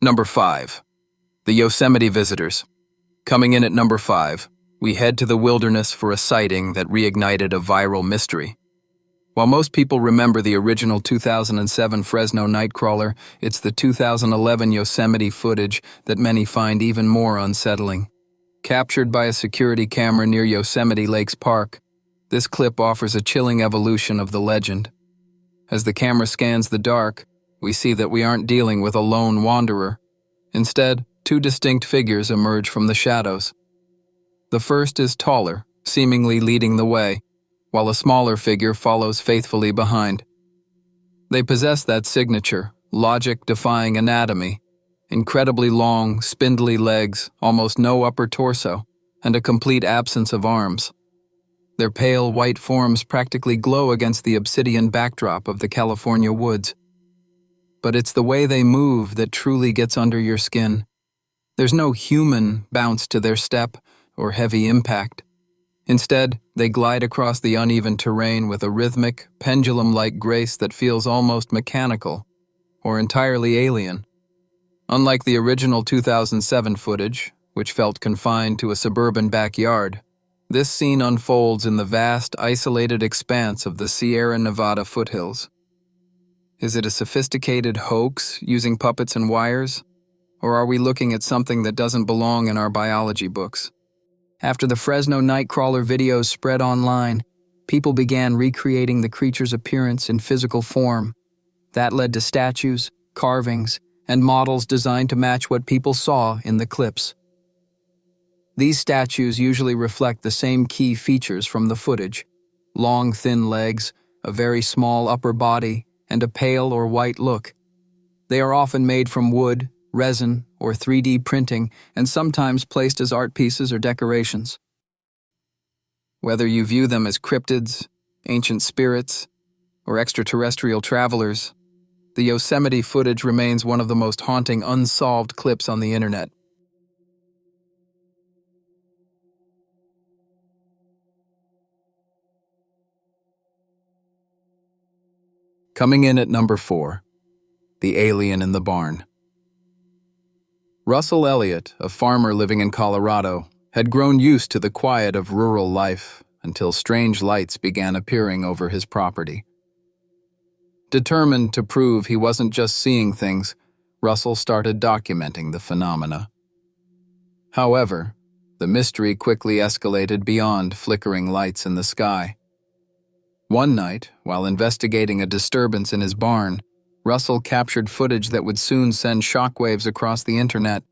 Number 5. The Yosemite visitors. Coming in at number 5, we head to the wilderness for a sighting that reignited a viral mystery. While most people remember the original 2007 Fresno Nightcrawler, it's the 2011 Yosemite footage that many find even more unsettling. Captured by a security camera near Yosemite Lakes Park, this clip offers a chilling evolution of the legend. As the camera scans the dark, we see that we aren't dealing with a lone wanderer. Instead, two distinct figures emerge from the shadows. The first is taller, seemingly leading the way, while a smaller figure follows faithfully behind. They possess that signature, logic-defying anatomy, incredibly long, spindly legs, almost no upper torso, and a complete absence of arms. Their pale white forms practically glow against the obsidian backdrop of the California woods. But it's the way they move that truly gets under your skin. There's no human bounce to their step or heavy impact. Instead, they glide across the uneven terrain with a rhythmic, pendulum-like grace that feels almost mechanical or entirely alien. Unlike the original 2007 footage, which felt confined to a suburban backyard, this scene unfolds in the vast, isolated expanse of the Sierra Nevada foothills. Is it a sophisticated hoax using puppets and wires? Or are we looking at something that doesn't belong in our biology books? After the Fresno Nightcrawler videos spread online, people began recreating the creature's appearance in physical form. That led to statues, carvings, and models designed to match what people saw in the clips. These statues usually reflect the same key features from the footage: long, thin legs, a very small upper body, and a pale or white look. They are often made from wood, resin, or 3D printing, and sometimes placed as art pieces or decorations. Whether you view them as cryptids, ancient spirits, or extraterrestrial travelers, the Yosemite footage remains one of the most haunting unsolved clips on the internet. Coming in at number 4, the alien in the barn. Russell Elliott, a farmer living in Colorado, had grown used to the quiet of rural life until strange lights began appearing over his property. Determined to prove he wasn't just seeing things, Russell started documenting the phenomena. However, the mystery quickly escalated beyond flickering lights in the sky. One night, while investigating a disturbance in his barn, Russell captured footage that would soon send shockwaves across the internet.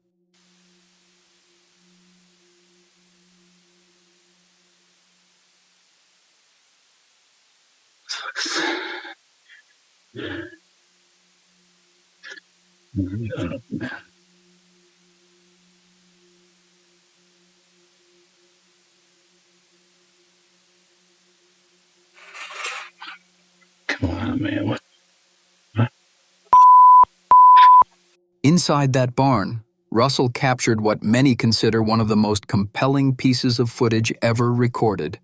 Come on, man. What? Inside that barn, Russell captured what many consider one of the most compelling pieces of footage ever recorded.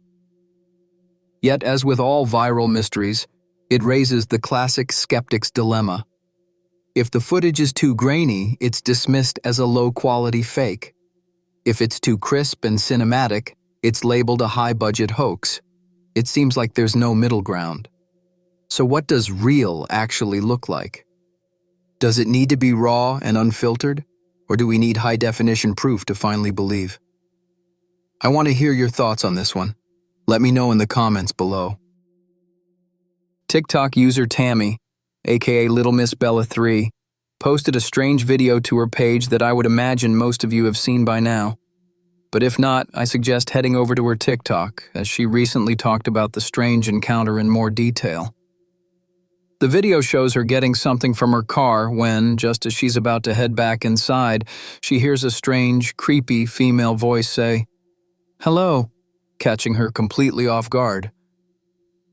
Yet, as with all viral mysteries, it raises the classic skeptic's dilemma. If the footage is too grainy, it's dismissed as a low-quality fake. If it's too crisp and cinematic, it's labeled a high-budget hoax. It seems like there's no middle ground. So what does real actually look like? Does it need to be raw and unfiltered, or do we need high-definition proof to finally believe? I want to hear your thoughts on this one. Let me know in the comments below. TikTok user Tammy, aka Little Miss Bella 3, posted a strange video to her page that I would imagine most of you have seen by now. But if not, I suggest heading over to her TikTok, as she recently talked about the strange encounter in more detail. The video shows her getting something from her car when, just as she's about to head back inside, she hears a strange, creepy female voice say, "Hello," catching her completely off guard.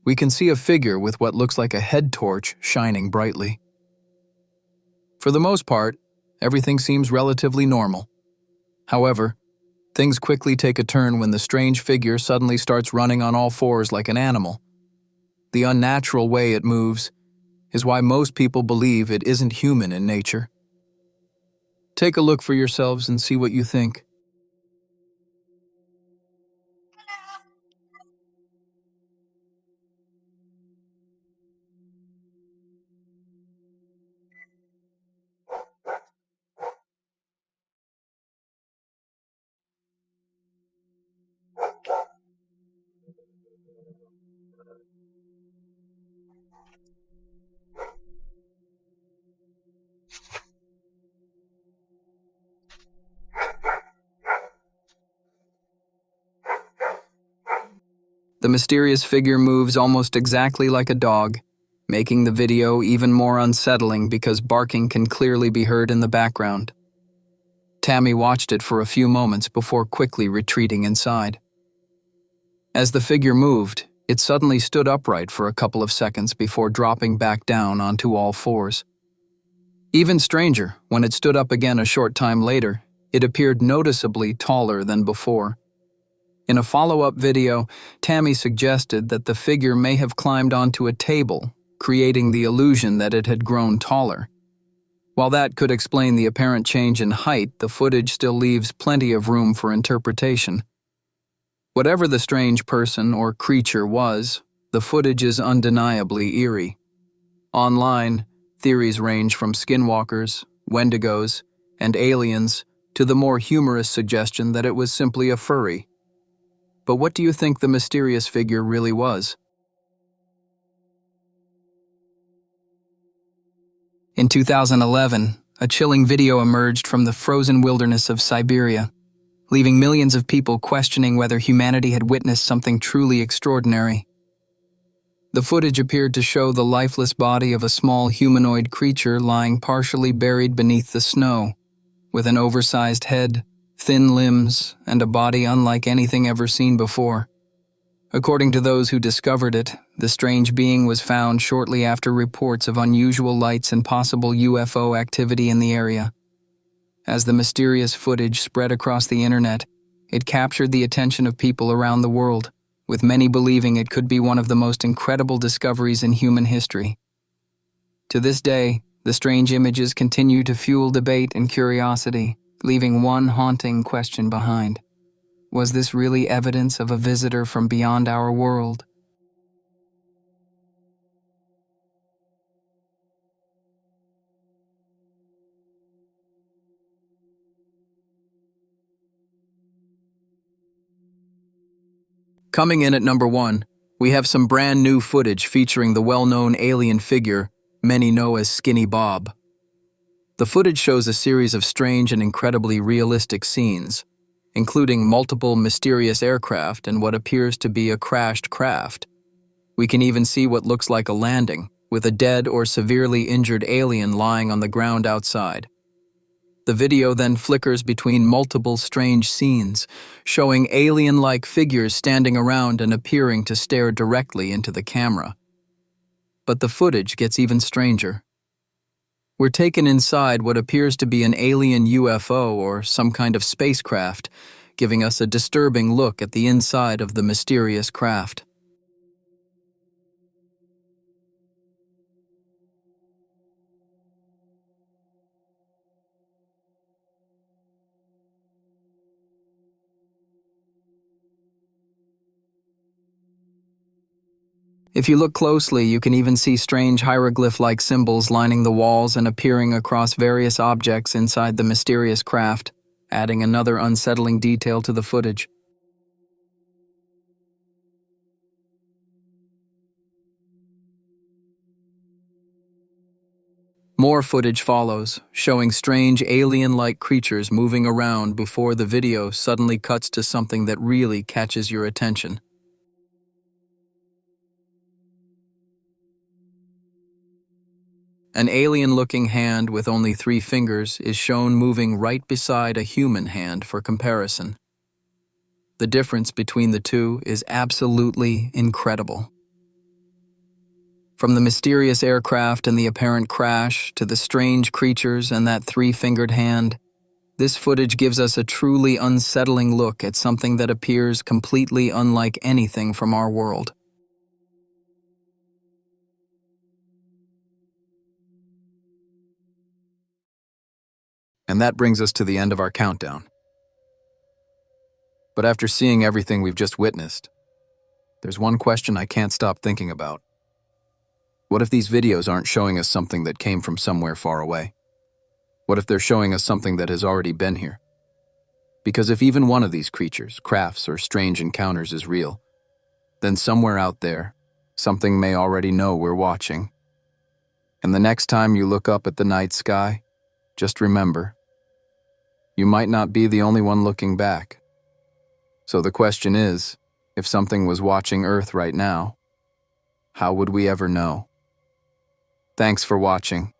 We can see a figure with what looks like a head torch shining brightly. For the most part, everything seems relatively normal. However, things quickly take a turn when the strange figure suddenly starts running on all fours like an animal. The unnatural way it moves is why most people believe it isn't human in nature. Take a look for yourselves and see what you think. The mysterious figure moves almost exactly like a dog, making the video even more unsettling because barking can clearly be heard in the background. Tammy watched it for a few moments before quickly retreating inside. As the figure moved, it suddenly stood upright for a couple of seconds before dropping back down onto all fours. Even stranger, when it stood up again a short time later, it appeared noticeably taller than before. In a follow-up video, Tammy suggested that the figure may have climbed onto a table, creating the illusion that it had grown taller. While that could explain the apparent change in height, the footage still leaves plenty of room for interpretation. Whatever the strange person or creature was, the footage is undeniably eerie. Online, theories range from skinwalkers, wendigos, and aliens to the more humorous suggestion that it was simply a furry. But what do you think the mysterious figure really was? In 2011, a chilling video emerged from the frozen wilderness of Siberia, leaving millions of people questioning whether humanity had witnessed something truly extraordinary. The footage appeared to show the lifeless body of a small humanoid creature lying partially buried beneath the snow, with an oversized head, thin limbs, and a body unlike anything ever seen before. According to those who discovered it, the strange being was found shortly after reports of unusual lights and possible UFO activity in the area. As the mysterious footage spread across the internet, it captured the attention of people around the world, with many believing it could be one of the most incredible discoveries in human history. To this day, the strange images continue to fuel debate and curiosity, leaving one haunting question behind. Was this really evidence of a visitor from beyond our world? Coming in at number 1, we have some brand new footage featuring the well-known alien figure many know as Skinny Bob. The footage shows a series of strange and incredibly realistic scenes, including multiple mysterious aircraft and what appears to be a crashed craft. We can even see what looks like a landing, with a dead or severely injured alien lying on the ground outside. The video then flickers between multiple strange scenes, showing alien-like figures standing around and appearing to stare directly into the camera. But the footage gets even stranger. We're taken inside what appears to be an alien UFO or some kind of spacecraft, giving us a disturbing look at the inside of the mysterious craft. If you look closely, you can even see strange hieroglyph-like symbols lining the walls and appearing across various objects inside the mysterious craft, adding another unsettling detail to the footage. More footage follows, showing strange alien-like creatures moving around before the video suddenly cuts to something that really catches your attention. An alien-looking hand with only 3 fingers is shown moving right beside a human hand for comparison. The difference between the two is absolutely incredible. From the mysterious aircraft and the apparent crash to the strange creatures and that 3-fingered hand, this footage gives us a truly unsettling look at something that appears completely unlike anything from our world. And that brings us to the end of our countdown. But after seeing everything we've just witnessed, there's one question I can't stop thinking about. What if these videos aren't showing us something that came from somewhere far away? What if they're showing us something that has already been here? Because if even one of these creatures, crafts, or strange encounters is real, then somewhere out there, something may already know we're watching. And the next time you look up at the night sky, just remember, you might not be the only one looking back. So the question is, if something was watching Earth right now, how would we ever know? Thanks for watching.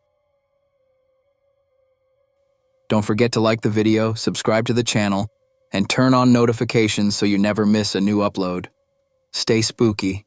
Don't forget to like the video, subscribe to the channel, and turn on notifications so you never miss a new upload. Stay spooky.